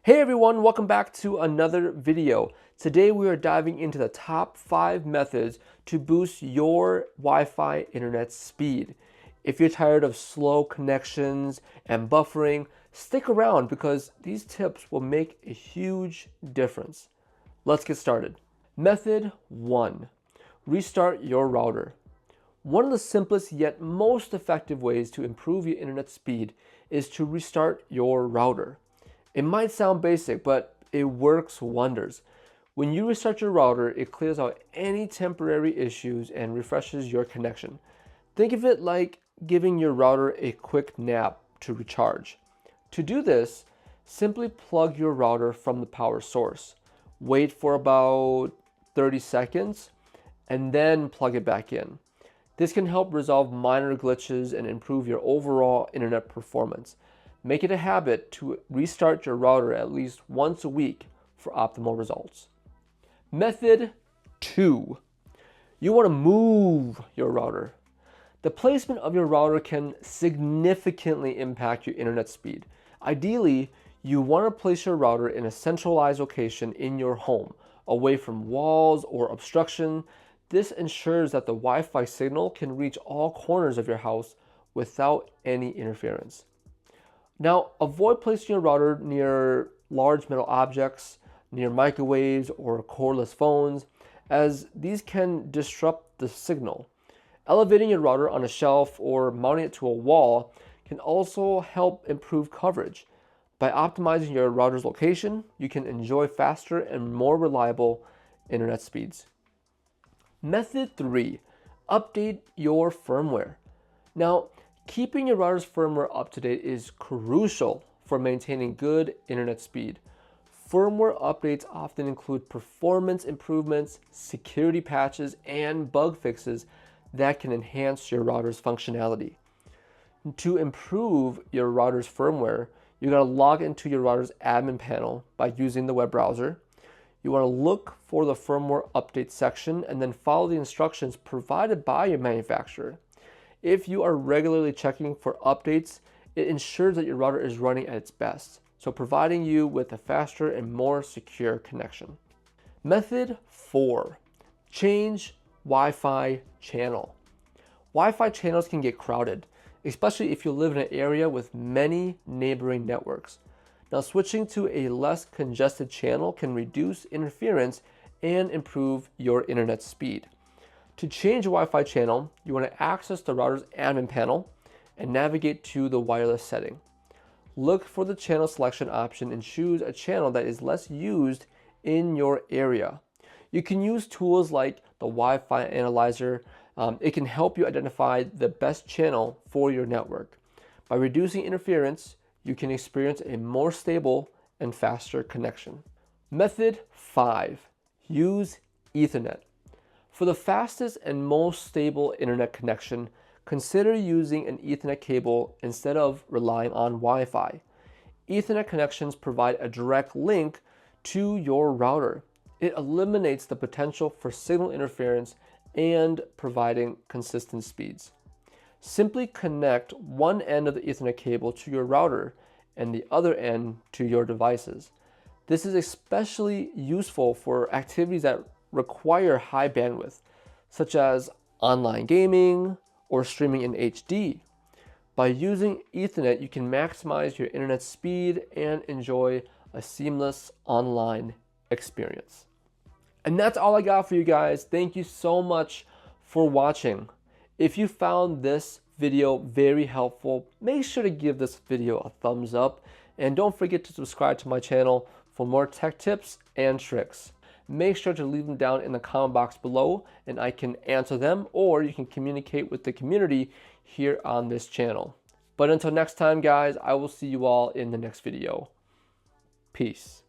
Hey everyone, welcome back to another video. Today we are diving into the top 5 methods to boost your Wi-Fi internet speed. If you're tired of slow connections and buffering, stick around because these tips will make a huge difference. Let's get started. Method 1. Restart your router. One of the simplest yet most effective ways to improve your internet speed is to restart your router. It might sound basic, but it works wonders. When you restart your router, it clears out any temporary issues and refreshes your connection. Think of it like giving your router a quick nap to recharge. To do this, simply plug your router from the power source. Wait for about 30 seconds and then plug it back in. This can help resolve minor glitches and improve your overall internet performance. Make it a habit to restart your router at least once a week for optimal results. Method 2. You want to move your router. The placement of your router can significantly impact your internet speed. Ideally, you want to place your router in a centralized location in your home, away from walls or obstruction. This ensures that the Wi-Fi signal can reach all corners of your house without any interference. Now, avoid placing your router near large metal objects, near microwaves or cordless phones, as these can disrupt the signal. Elevating your router on a shelf or mounting it to a wall can also help improve coverage. By optimizing your router's location, you can enjoy faster and more reliable internet speeds. Method 3. Update your firmware. Now, keeping your router's firmware up to date is crucial for maintaining good internet speed. Firmware updates often include performance improvements, security patches, and bug fixes that can enhance your router's functionality. To improve your router's firmware, you gotta log into your router's admin panel by using the web browser. You want to look for the firmware update section and then follow the instructions provided by your manufacturer. If you are regularly checking for updates, it ensures that your router is running at its best, so providing you with a faster and more secure connection. Method 4. Change Wi-Fi channel. Wi-Fi channels can get crowded, especially if you live in an area with many neighboring networks. Now, switching to a less congested channel can reduce interference and improve your internet speed. To change a Wi-Fi channel, you want to access the router's admin panel and navigate to the wireless setting. Look for the channel selection option and choose a channel that is less used in your area. You can use tools like the Wi-Fi analyzer. It can help you identify the best channel for your network. By reducing interference, you can experience a more stable and faster connection. Method 5. Use Ethernet. For the fastest and most stable internet connection, consider using an Ethernet cable instead of relying on Wi-Fi. Ethernet connections provide a direct link to your router. It eliminates the potential for signal interference and providing consistent speeds. Simply connect one end of the Ethernet cable to your router and the other end to your devices. This is especially useful for activities that require high bandwidth, such as online gaming or streaming in HD. By using Ethernet, you can maximize your internet speed and enjoy a seamless online experience. And that's all I got for you guys. Thank you so much for watching. If you found this video very helpful, make sure to give this video a thumbs up and don't forget to subscribe to my channel for more tech tips and tricks. Make sure to leave them down in the comment box below and I can answer them, or you can communicate with the community here on this channel. But until next time, guys, I will see you all in the next video. Peace.